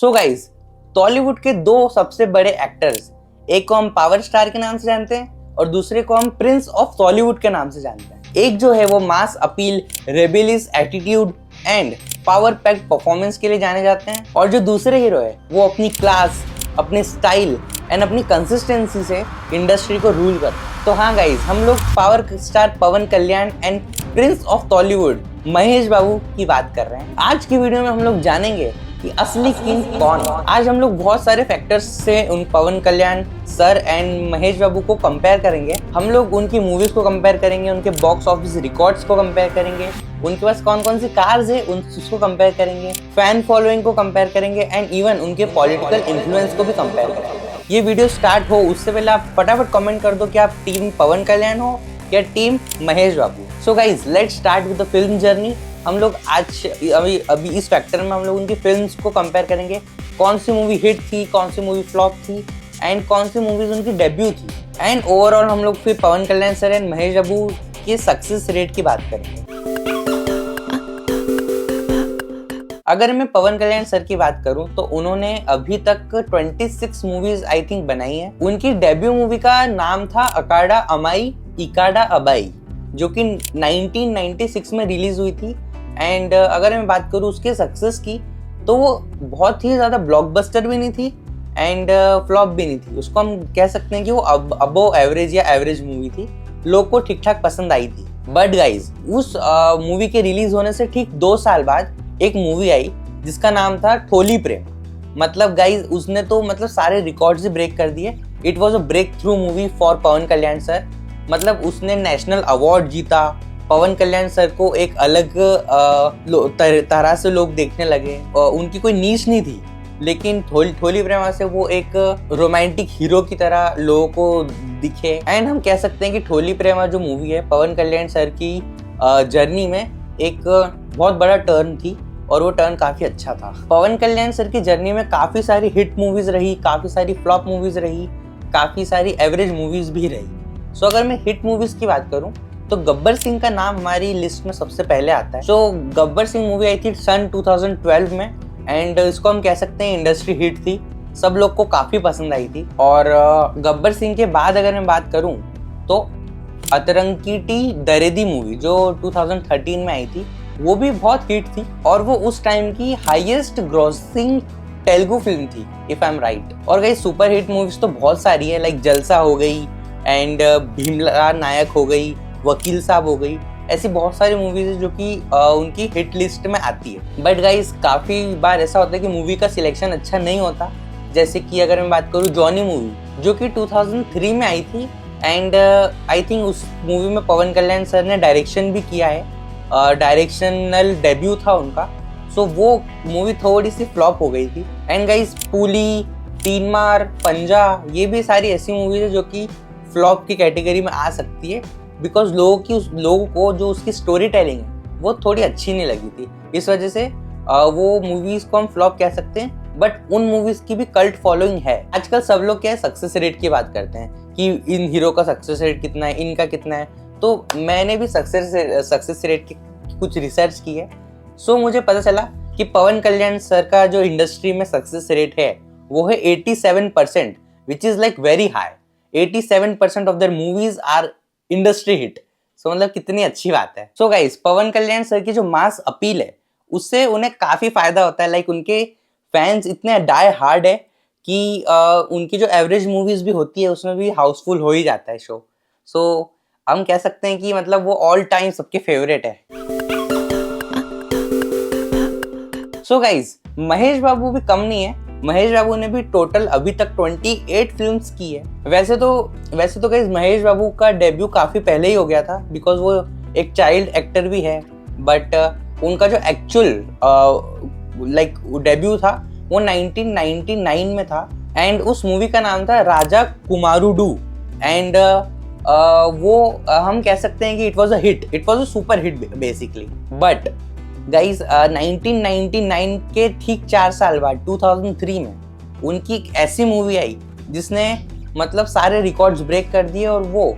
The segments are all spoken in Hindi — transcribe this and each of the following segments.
सो गाइस, टॉलीवुड के दो सबसे बड़े एक्टर्स, एक को हम पावर स्टार के नाम से जानते हैं और दूसरे को हम प्रिंस ऑफ टॉलीवुड के नाम से जानते हैं। एक जो है वो mass appeal, rebellious attitude and power packed performance के लिए जाने जाते हैं, और जो दूसरे हीरो है वो अपनी क्लास, अपनी स्टाइल एंड अपनी कंसिस्टेंसी से इंडस्ट्री को रूल करते हैं। तो हाँ गाइस, हम लोग power star Pawan Kalyan and prince of Tollywood Mahesh Babu की बात कर रहे हैं। आज की वीडियो में हम लोग जानेंगे कि असली किंग कौन है। आज हम लोग बहुत सारे फैक्टर्स से उन पवन कल्याण सर एंड महेश बाबू को कंपेयर करेंगे। हम लोग उनकी मूवीज को कंपेयर करेंगे, उनके बॉक्स ऑफिस रिकॉर्ड्स को कंपेयर करेंगे, उनके पास कौन कौन सी कार्स है उसको कंपेयर करेंगे, फैन फॉलोइंग को कंपेयर करेंगे एंड इवन उनके पॉलिटिकल इन्फ्लुएंस को भी कंपेयर करेंगे। ये वीडियो स्टार्ट हो उससे पहले आप फटाफट कमेंट कर दो कि आप टीम पवन कल्याण हो या team Mahesh Babu. So guys, let's start with the film journey. हम लोग आज अभी इस फैक्टर में हम लोग उनकी फिल्म्स को कंपेयर करेंगे, कौन सी मूवी हिट थी, कौन सी मूवी फ्लॉप थी एंड कौन सी मूवीज उनकी डेब्यू थी, एंड ओवरऑल हम लोग फिर पवन कल्याण सर एंड महेश बाबू के सक्सेस रेट की बात करेंगे। अगर मैं पवन कल्याण सर की बात करूं तो उन्होंने अभी तक 26 मूवीज आई थिंक बनाई है। उनकी डेब्यू मूवी का नाम था अकाडा अमाई इकाडा अबाई, जो कि 1996 में रिलीज हुई थी। एंड अगर मैं बात करूं उसके सक्सेस की तो वो बहुत ही ज़्यादा ब्लॉकबस्टर भी नहीं थी एंड फ्लॉप भी नहीं थी। उसको हम कह सकते हैं कि वो अबव एवरेज या एवरेज मूवी थी, लोग को ठीक ठाक पसंद आई थी। बट गाइज, उस मूवी के रिलीज होने से ठीक 2 साल बाद एक मूवी आई जिसका नाम था ठोली प्रेम। मतलब गाइज, उसने तो मतलब सारे रिकॉर्ड्स ही ब्रेक कर दिए। It was a breakthrough movie for Pawan Kalyan sir. मतलब उसने नेशनल अवार्ड जीता, पवन कल्याण सर को एक अलग तरह से लोग देखने लगे। उनकी कोई नीश नहीं थी, लेकिन ठोली प्रेम से वो एक रोमांटिक हीरो की तरह लोगों को दिखे। एंड हम कह सकते हैं कि ठोली प्रेम जो मूवी है पवन कल्याण सर की जर्नी में एक बहुत बड़ा टर्न थी, और वो टर्न काफी अच्छा था। पवन कल्याण सर की जर्नी में काफी सारी हिट मूवीज रही, काफी सारी फ्लॉप मूवीज रही, काफी सारी एवरेज मूवीज भी रही। सो अगर मैं हिट मूवीज की बात करूं तो गब्बर सिंह का नाम हमारी लिस्ट में सबसे पहले आता है। सो गब्बर सिंह मूवी आई थी सन 2012 में, एंड इसको हम कह सकते हैं इंडस्ट्री हिट थी, सब लोग को काफी पसंद आई थी। और गब्बर सिंह के बाद अगर मैं बात करूं तो अतरंगीटी दरेदी मूवी जो 2013 में आई थी, वो भी बहुत हिट थी, और वो उस टाइम की हाईएस्ट ग्रॉसिंग तेलुगु फिल्म थी इफ आई एम राइट। और गई सुपर हिट मूवीज तो बहुत सारी है, लाइक जलसा हो गई एंड भीमला नायक हो गई, वकील साहब हो गई। ऐसी बहुत सारी मूवीज है जो कि उनकी हिट लिस्ट में आती है। बट गाइस, काफी बार ऐसा होता है कि मूवी का सिलेक्शन अच्छा नहीं होता। जैसे कि अगर मैं बात करूँ जॉनी मूवी जो कि 2003 में आई थी, एंड आई थिंक उस मूवी में पवन कल्याण सर ने डायरेक्शन भी किया है, डायरेक्शनल डेब्यू था उनका। सो वो मूवी थोड़ी सी फ्लॉप हो गई थी। एंड गाइस, पुली, तीन मार, पंजा, ये भी सारी ऐसी मूवीज है जो कि फ्लॉप की कैटेगरी में आ सकती है, बिकॉज लोगों को जो उसकी स्टोरी टेलिंग है वो थोड़ी अच्छी नहीं लगी थी। इस वजह से वो मूवीज को हम फ्लॉप कह सकते हैं। बट उन मूवीज की भी कल्ट फॉलोइंग है। आजकल सब लोग क्या है, सक्सेस रेट की बात करते हैं कि इन हीरो का सक्सेस रेट कितना है, इनका कितना है। तो मैंने भी सक्सेस रेट की कुछ रिसर्च की है। सो मुझे पता चला कि पवन कल्याण सर का जो इंडस्ट्री में सक्सेस रेट है वो है 87%, which is like very high. 87% of their movies are industry hit. So मतलब कितनी अच्छी बात है। सो गाइस, पवन कल्याण सर की जो मास अपील है उससे उन्हें काफी फायदा होता है। लाइक उनके फैंस इतने डाई हार्ड है कि उनकी जो एवरेज मूवीज भी होती है उसमें भी हाउसफुल हो ही जाता है शो। सो हम कह सकते हैं कि मतलब वो ऑल टाइम सबके फेवरेट है। सो गाइस, महेश बाबू भी कम नहीं है। महेश बाबू ने भी टोटल अभी तक 28 फिल्म्स की है। वैसे तो गाइस, महेश बाबू का डेब्यू काफी पहले ही हो गया था, बिकॉज वो एक चाइल्ड एक्टर भी है। बट उनका जो एक्चुअल लाइक डेब्यू था वो 1999 में था, एंड उस मूवी का नाम था राजा कुमारुडू। एंड वो हम कह सकते हैं कि it was a super hit basically. But guys, 1999 के ठीक 4 साल बाद 2003 में उनकी एक ऐसी मूवी आई जिसने मतलब सारे रिकॉर्ड्स ब्रेक कर दिए, और वो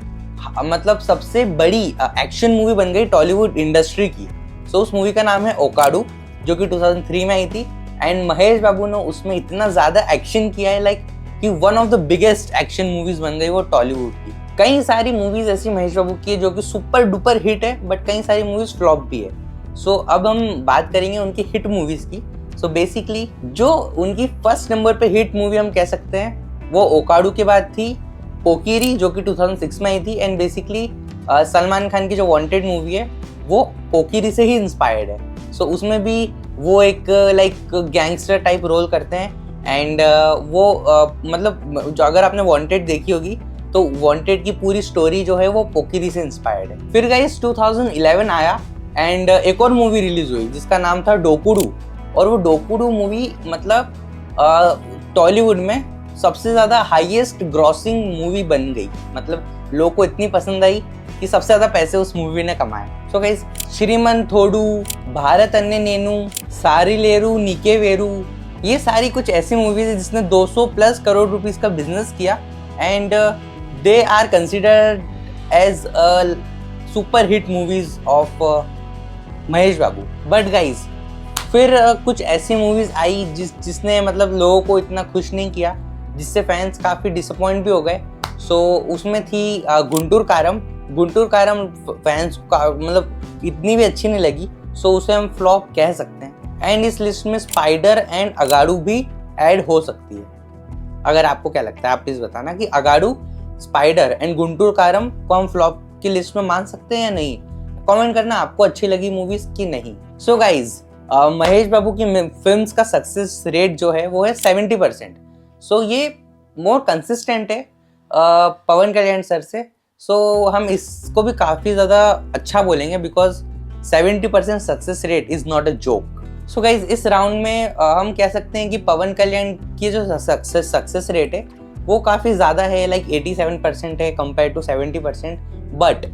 मतलब सबसे बड़ी एक्शन मूवी बन गई टॉलीवुड इंडस्ट्री की। सो उस मूवी का नाम है ओकाडू, जो कि 2003 में आई थी। एंड महेश बाबू ने उसमें इतना ज्यादा एक्शन किया है लाइक कि one of the biggest action movies बन गई वो टॉलीवुड की। कई सारी मूवीज ऐसी महेश बाबू की है जो कि सुपर डुपर हिट है, बट कई सारी मूवीज फ्लॉप भी है। सो अब हम बात करेंगे उनकी हिट मूवीज की। सो बेसिकली जो उनकी फर्स्ट नंबर पे हिट मूवी हम कह सकते हैं वो ओकाडू के बाद थी पोकिरी, जो कि 2006 में आई थी। एंड बेसिकली सलमान खान की जो वांटेड मूवी है वो पोकिरी से ही इंस्पायर्ड है। सो उसमें भी वो एक लाइक गैंगस्टर टाइप रोल करते हैं। एंड मतलब जो अगर आपने वांटेड देखी होगी तो वांटेड की पूरी स्टोरी जो है वो पोकिरी से इंस्पायर्ड है। फिर गाइस 2011 आया एंड एक और मूवी रिलीज हुई जिसका नाम था डोकुडू। और वो डोकुडू मूवी मतलब टॉलीवुड में सबसे ज्यादा हाईएस्ट ग्रॉसिंग मूवी बन गई। मतलब लोगों को इतनी पसंद आई कि सबसे ज्यादा पैसे उस मूवी ने कमाए। सो गाइस श्रीमन थोडू, भारत अन्य नेनू, सारिलेरू नीके वेरू, ये सारी कुछ ऐसी मूवीज है जिसने 200 प्लस करोड़ रुपीस का बिजनेस किया। And they are considered as super hit movies of Mahesh Babu. But guys फिर कुछ ऐसी मूवीज आई जिसने मतलब लोगों को इतना खुश नहीं किया, जिससे फैंस काफी डिसअपॉइंट भी हो गए। सो उसमें थी गुंटूर कारम। गुंटूर कारम फैंस का मतलब इतनी भी अच्छी नहीं लगी, सो उसे हम फ्लॉप कह सकते हैं। एंड इस लिस्ट में स्पाइडर एंड अगाड़ू भी ऐड हो सकती है। अगर आपको क्या लगता है आप प्लीज बताना कि अगाड़ू, स्पाइडर एंड गुंटूर कारम को हम फ्लॉप की लिस्ट में मान सकते हैं या नहीं। कमेंट करना आपको अच्छी लगी मूवीज की नहीं। सो गाइज महेश बाबू की फिल्म्स का सक्सेस रेट जो है वो है 70%। सो ये मोर कंसिस्टेंट है पवन कल्याण सर से। सो हम इसको भी काफ़ी ज़्यादा अच्छा बोलेंगे because 70% success rate is not a joke. So guys इस राउंड में हम कह सकते हैं कि पवन कल्याण की जो सक्सेस रेट है वो काफ़ी ज़्यादा है, लाइक 87% है कंपेयर टू 70%। बट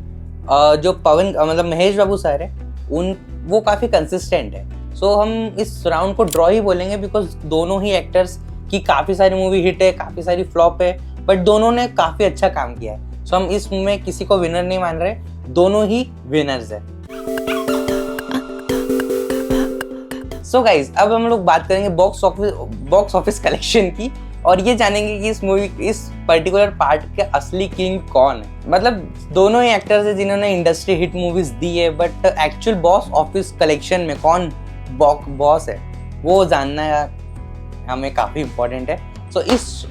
जो पवन मतलब महेश बाबू सर है वो काफ़ी कंसिस्टेंट है। सो हम इस राउंड को ड्रॉ ही बोलेंगे बिकॉज दोनों ही एक्टर्स की काफ़ी सारी मूवी हिट है, काफ़ी सारी फ्लॉप है, बट दोनों ने काफ़ी अच्छा काम किया है। सो हम इसमें किसी को विनर नहीं मान रहे, दोनों ही विनर्स है। सो गाइज अब हम लोग बात करेंगे बॉक्स ऑफिस कलेक्शन की और ये जानेंगे कि इस पर्टिकुलर पार्ट के असली किंग कौन है। मतलब दोनों ही एक्टर्स हैं जिन्होंने इंडस्ट्री हिट मूवीज दी है, but actual box office collection में कौन बॉस है वो जानना हमें काफ़ी इम्पोर्टेंट है। सो इस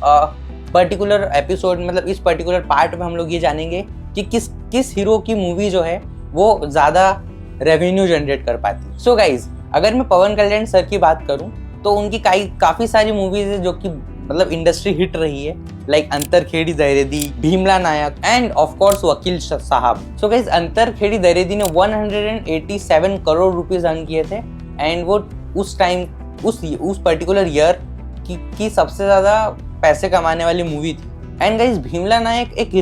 पर्टिकुलर एपिसोड मतलब इस पर्टिकुलर पार्ट में हम लोग ये जानेंगे कि किस हीरो की मूवी जो है वो ज़्यादा रेवेन्यू जनरेट कर पाती। सो गाइज अगर मैं पवन कल्याण सर की बात करूं तो उनकी काफ़ी सारी मूवीज है जो कि मतलब इंडस्ट्री हिट रही है, लाइक अंतरखेड़ी दहरेदी, Bheemla Nayak and of course Vakeel Saab. So guys अंतरखेड़ी दहरेदी ने 187 करोड़ रुपीस अर्न किए थे एंड वो उस टाइम उस पर्टिकुलर ईयर की सबसे ज़्यादा पैसे कमाने वाली मूवी थी। एंड गाइस भीमला नायक एक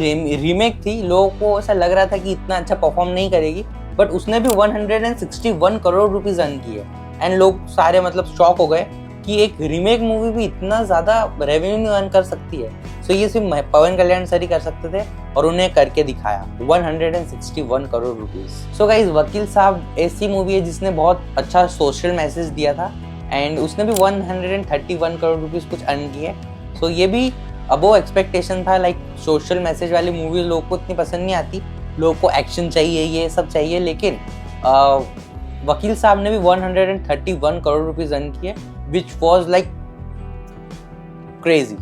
रीमेक थी, लोगों को ऐसा लग रहा था कि इतना अच्छा परफॉर्म नहीं करेगी, बट उसने भी 161 करोड़ रुपीस अर्न किए एंड लोग सारे मतलब शॉक हो गए कि एक रीमेक मूवी भी इतना ज़्यादा रेवेन्यू अर्न कर सकती है। सो ये सिर्फ पवन कल्याण सर ही कर सकते थे और उन्हें करके दिखाया 161 करोड़ रुपीस। सो गाइस वकील साहब ऐसी मूवी है जिसने बहुत अच्छा सोशल मैसेज दिया था एंड उसने भी 131 करोड़ रुपीस कुछ अर्न किए। सो ये भी अबो एक्सपेक्टेशन था, लाइक सोशल मैसेज वाली मूवी लोगों को इतनी पसंद नहीं आती, लोगों को एक्शन चाहिए, ये सब चाहिए, लेकिन वकील साहब ने भी 131 करोड़ रुपीस अर्न किए which was like crazy।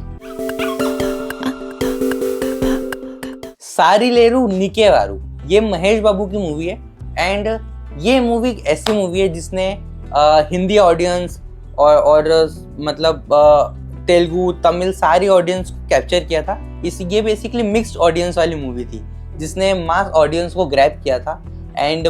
सारिलेरू नीके वारू ये महेश बाबू की मूवी है एंड ये मूवी ऐसी मूवी है जिसने हिंदी ऑडियंस और मतलब तेलुगु तमिल सारी ऑडियंस को कैप्चर किया था। ये बेसिकली मिक्स्ड ऑडियंस वाली मूवी थी जिसने मास ऑडियंस को ग्रैब किया था एंड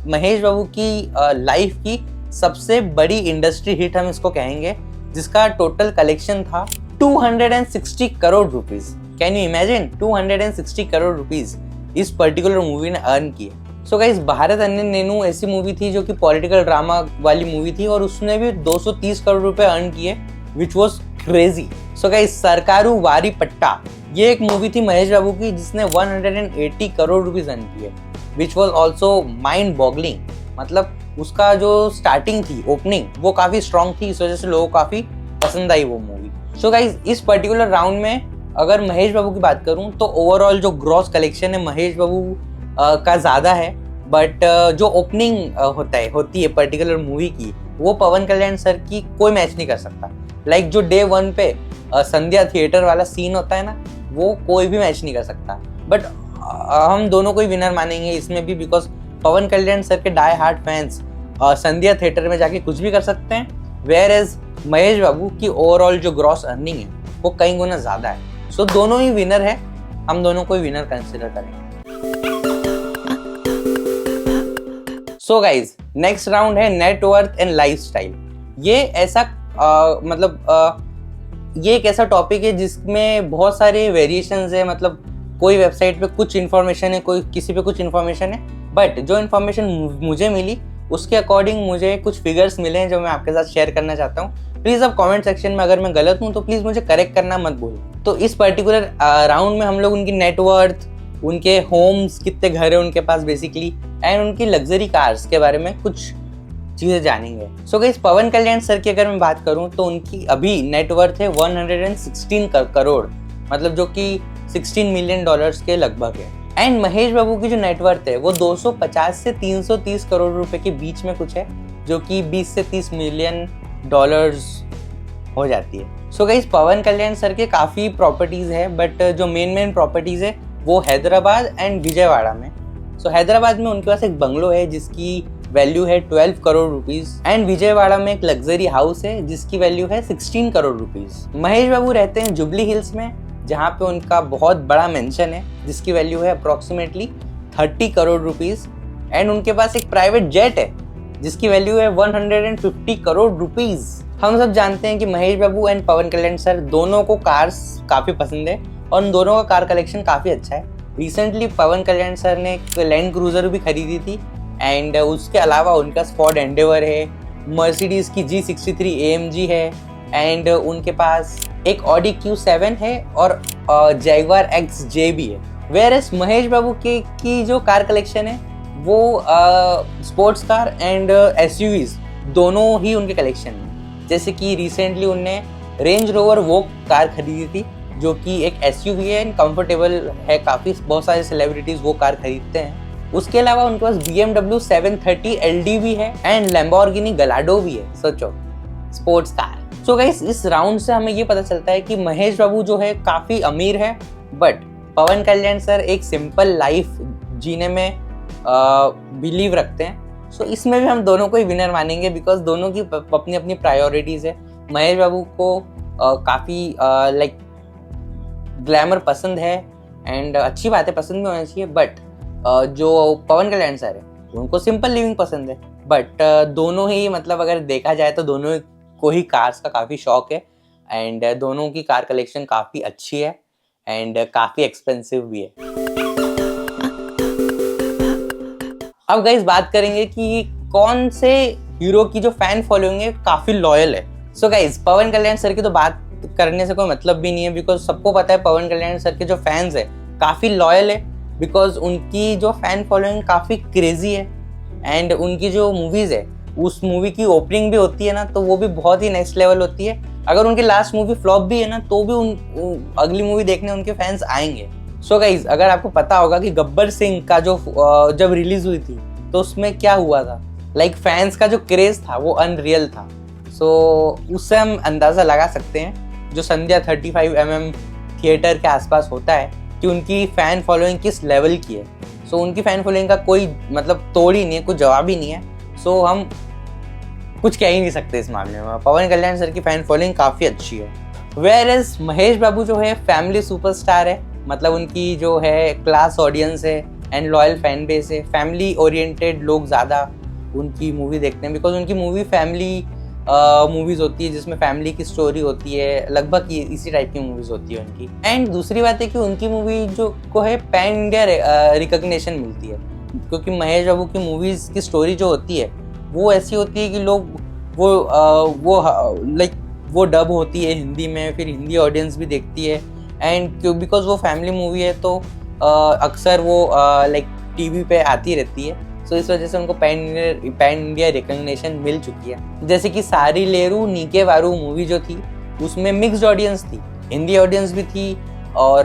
महेश बाबू की लाइफ की सबसे बड़ी इंडस्ट्री हिट हम इसको कहेंगे, जिसका टोटल कलेक्शन था 260 crore rupees. Can you imagine 260 crore rupees इस पर्टिकुलर मूवी ने अर्न किए। सो गाइस भारत अन्य नेनू ऐसी मूवी थी जो कि पॉलिटिकल ड्रामा वाली मूवी थी और उसने भी 230 करोड़ रुपए अर्न किए which was crazy. So guys Sarkaru Vaari Paata ये एक मूवी थी महेश बाबू की जिसने 180 करोड़ रुपीस अर्न किए which was also mind boggling. मतलब उसका जो स्टार्टिंग थी, ओपनिंग, वो काफ़ी स्ट्रॉन्ग थी, इस वजह से लोगों को काफ़ी पसंद आई वो मूवी। सो गाइज, इस पर्टिकुलर राउंड में अगर महेश बाबू की बात करूं तो ओवरऑल जो ग्रॉस कलेक्शन है महेश बाबू का ज़्यादा है, बट जो ओपनिंग होती है पर्टिकुलर मूवी की, वो पवन कल्याण सर की कोई मैच नहीं कर सकता। लाइक जो डे 1 पे संध्या थिएटर वाला सीन होता है ना, वो कोई भी मैच नहीं कर सकता। बट हम दोनों को ही विनर मानेंगे इसमें भी, बिकॉज पवन कल्याण सर के डाई हार्ट फैंस संध्या थिएटर में जाके कुछ भी कर सकते हैं, वेयर एज महेश बाबू की ओवरऑल जो ग्रॉस अर्निंग है वो कई गुना ज़्यादा है। सो दोनों ही विनर है, हम दोनों को ही विनर कंसिडर करेंगे। सो गाइज, नेक्स्ट राउंड है नेटवर्थ एंड लाइफस्टाइल। ये ऐसा ये एक ऐसा टॉपिक है जिसमें बहुत सारे वेरिएशंस है। मतलब कोई वेबसाइट पे कुछ इन्फॉर्मेशन है, कोई किसी पे कुछ इन्फॉर्मेशन है, बट जो इन्फॉर्मेशन मुझे मिली उसके अकॉर्डिंग मुझे कुछ फिगर्स मिले हैं जो मैं आपके साथ शेयर करना चाहता हूँ। प्लीज़ अब कमेंट सेक्शन में अगर मैं गलत हूँ तो प्लीज़ मुझे करेक्ट करना मत भूलना। तो इस पर्टिकुलर राउंड में हम लोग उनकी नेटवर्थ, उनके होम्स, कितने घर है उनके पास बेसिकली, एंड उनकी लग्जरी कार्स के बारे में कुछ चीज़ें जानेंगे। सो गाइस, पवन कल्याण सर की अगर मैं बात करूं तो उनकी अभी नेटवर्थ है 116 करोड़, मतलब जो कि $16 मिलियन के लगभग है। एंड महेश बाबू की जो नेटवर्थ है वो 250 से 330 करोड़ रुपए के बीच में कुछ है, जो कि 20 से 30 मिलियन डॉलर्स हो जाती है। सो गाइस, पवन कल्याण सर के काफ़ी प्रॉपर्टीज़ है, बट जो मेन प्रॉपर्टीज़ है वो हैदराबाद एंड विजयवाड़ा में। सो हैदराबाद में उनके पास एक बंगलो है जिसकी वैल्यू है 12 करोड़ रुपीज़, एंड विजयवाड़ा में एक लग्जरी हाउस है जिसकी वैल्यू है 16 करोड़ रुपीज़। महेश बाबू रहते हैं जुबली हिल्स में, जहाँ पे उनका बहुत बड़ा मेंशन है जिसकी वैल्यू है अप्रॉक्सीमेटली 30 करोड़ रुपीज़, एंड उनके पास एक प्राइवेट जेट है जिसकी वैल्यू है 150 करोड़ रुपीज़। हम सब जानते हैं कि महेश बाबू एंड पवन कल्याण सर दोनों को कार्स काफ़ी पसंद है और उन दोनों का कार कलेक्शन काफ़ी अच्छा है। रिसेंटली पवन कल्याण सर ने एक लैंड क्रूजर भी खरीदी थी, एंड उसके अलावा उनका फोर्ड एंडेवर है, मर्सिडीज की G63 AMG है, एंड उनके पास एक ऑडी Q7 है और जैगवार XJ भी है। वेयरएस महेश बाबू की जो कार कलेक्शन है वो स्पोर्ट्स कार एंड SUVs दोनों ही उनके कलेक्शन में। जैसे कि रिसेंटली उनने रेंज रोवर वोक कार खरीदी थी, जो कि एक SUV है एंड कंफर्टेबल है काफ़ी, बहुत सारे सेलिब्रिटीज़ वो कार खरीदते हैं। उसके अलावा उनके पास BMW 730 LD भी है एंड लैम्बोर्गिनी गलाडो भी है। सोचो, स्पोर्ट्स कार। सो गाइस, इस राउंड से हमें ये पता चलता है कि महेश बाबू जो है काफ़ी अमीर है, बट पवन कल्याण सर एक सिंपल लाइफ जीने में बिलीव रखते हैं। सो इसमें भी हम दोनों को ही विनर मानेंगे, बिकॉज दोनों की अपनी अपनी प्रायोरिटीज़ है। महेश बाबू को काफ़ी लाइक ग्लैमर पसंद है, एंड अच्छी बातें पसंद भी होनी चाहिए, बट जो पवन कल्याण सर है उनको सिंपल लिविंग पसंद है। बट दोनों ही, मतलब अगर देखा जाए तो दोनों को ही कार्स का काफ़ी शौक है, एंड दोनों की कार कलेक्शन काफ़ी अच्छी है एंड काफ़ी एक्सपेंसिव भी है। अब गाइस बात करेंगे कि कौन से हीरो की जो फैन फॉलोइंग है काफ़ी लॉयल है। सो गाइस, पवन कल्याण सर की तो बात करने से कोई मतलब भी नहीं है, बिकॉज सबको पता है पवन कल्याण सर के जो फैंस है काफ़ी लॉयल है, बिकॉज उनकी जो फैन फॉलोइंग काफ़ी क्रेजी है, एंड उनकी जो मूवीज़ है उस मूवी की ओपनिंग भी होती है ना, तो वो भी बहुत ही नेक्स्ट लेवल होती है। अगर उनकी लास्ट मूवी फ्लॉप भी है ना, तो भी अगली मूवी देखने उनके फैंस आएंगे। सो गाइज, अगर आपको पता होगा कि गब्बर सिंह का जो जब रिलीज हुई थी तो उसमें क्या हुआ था, लाइक फैंस का जो क्रेज था वो अनरियल था। सो उससे हम अंदाज़ा लगा सकते हैं जो संध्या 35mm थिएटर के आसपास होता है कि उनकी फ़ैन फॉलोइंग किस लेवल की है। सो उनकी फ़ैन फॉलोइंग का कोई मतलब तोड़ ही नहीं है, कुछ जवाब ही नहीं है। सो हम कुछ कह ही नहीं सकते इस मामले में। पवन कल्याण सर की फ़ैन फॉलोइंग काफ़ी अच्छी है। वेयरएज महेश बाबू जो है फैमिली सुपरस्टार है, मतलब उनकी जो है क्लास ऑडियंस है एंड लॉयल फैन बेस है। फैमिली ओरिएंटेड लोग ज़्यादा उनकी मूवी देखते हैं, बिकॉज उनकी मूवी फैमिली मूवीज़ होती है जिसमें फैमिली की स्टोरी होती है, लगभग इसी टाइप की मूवीज़ होती है उनकी। एंड दूसरी बात है कि उनकी मूवी जो को है पैन इंडिया रिकग्निशन मिलती है, क्योंकि महेश बाबू की मूवीज़ की स्टोरी जो होती है वो ऐसी होती है कि लोग वो डब होती है हिंदी में, फिर हिंदी ऑडियंस भी देखती है, एंड क्यों बिकॉज वो फैमिली मूवी है तो अक्सर वो लाइक टीवी पे आती रहती है। सो इस वजह से उनको पैन इंडिया रिकॉग्निशन मिल चुकी है। जैसे कि सारी लेरू नीके वारू मूवी जो थी उसमें मिक्स्ड ऑडियंस थी, हिंदी ऑडियंस भी थी और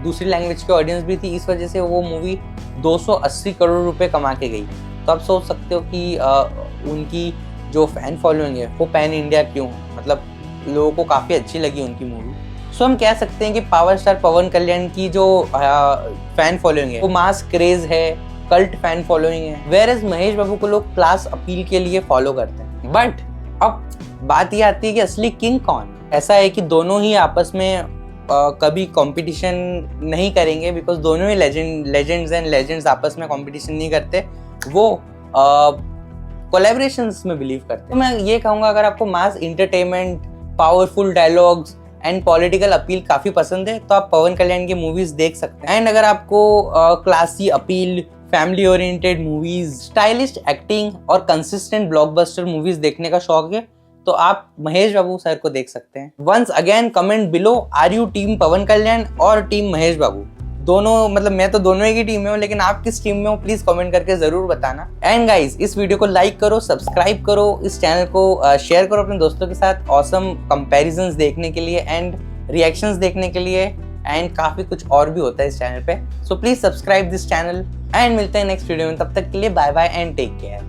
दूसरी लैंग्वेज की ऑडियंस भी थी। इस वजह से वो मूवी 280 करोड़ रुपए कमा के गई। तो आप सोच सकते हो कि उनकी जो फैन फॉलोइंग है वो पैन इंडिया क्यों, मतलब लोगों को काफ़ी अच्छी लगी उनकी मूवी। सो हम कह सकते हैं कि पावर स्टार पवन कल्याण की जो फैन फॉलोइंग है वो मास क्रेज है, कल्ट फैन फॉलोइंग है, वेयर एज महेश बाबू को लोग क्लास अपील के लिए फॉलो करते हैं। बट अब बात ये आती है कि असली किंग कौन। ऐसा है कि दोनों ही आपस में कभी कंपटीशन नहीं करेंगे, बिकॉज दोनों ही लेजेंड्स एंड लेजेंड्स आपस में कंपटीशन नहीं करते, वो कोलैबोरेशंस में बिलीव करते हैं। तो मैं ये कहूँगा अगर आपको mass entertainment, powerful dialogues and political appeal काफ़ी पसंद है तो आप पवन कल्याण की मूवीज देख सकते हैं। एंड अगर आपको classy appeal, family oriented movies, stylish acting और कंसिस्टेंट ब्लॉकबस्टर मूवीज देखने का शौक है तो आप महेश बाबू सर को देख सकते हैं। Once again comment below, are you team Pawan Kalyan और टीम महेश बाबू? दोनों, मतलब मैं तो दोनों की टीम में हूँ, लेकिन आप किस टीम में हो प्लीज कमेंट करके जरूर बताना। एंड गाइज इस वीडियो को लाइक करो, सब्सक्राइब करो, इस चैनल को शेयर करो अपने दोस्तों के साथ ऑसम कंपैरिजंस देखने के लिए एंड रिएक्शंस देखने के लिए, एंड काफी कुछ और भी होता है इस चैनल पे। So please subscribe this channel and मिलते हैं नेक्स्ट वीडियो में। तब तक के लिए bye bye and take care.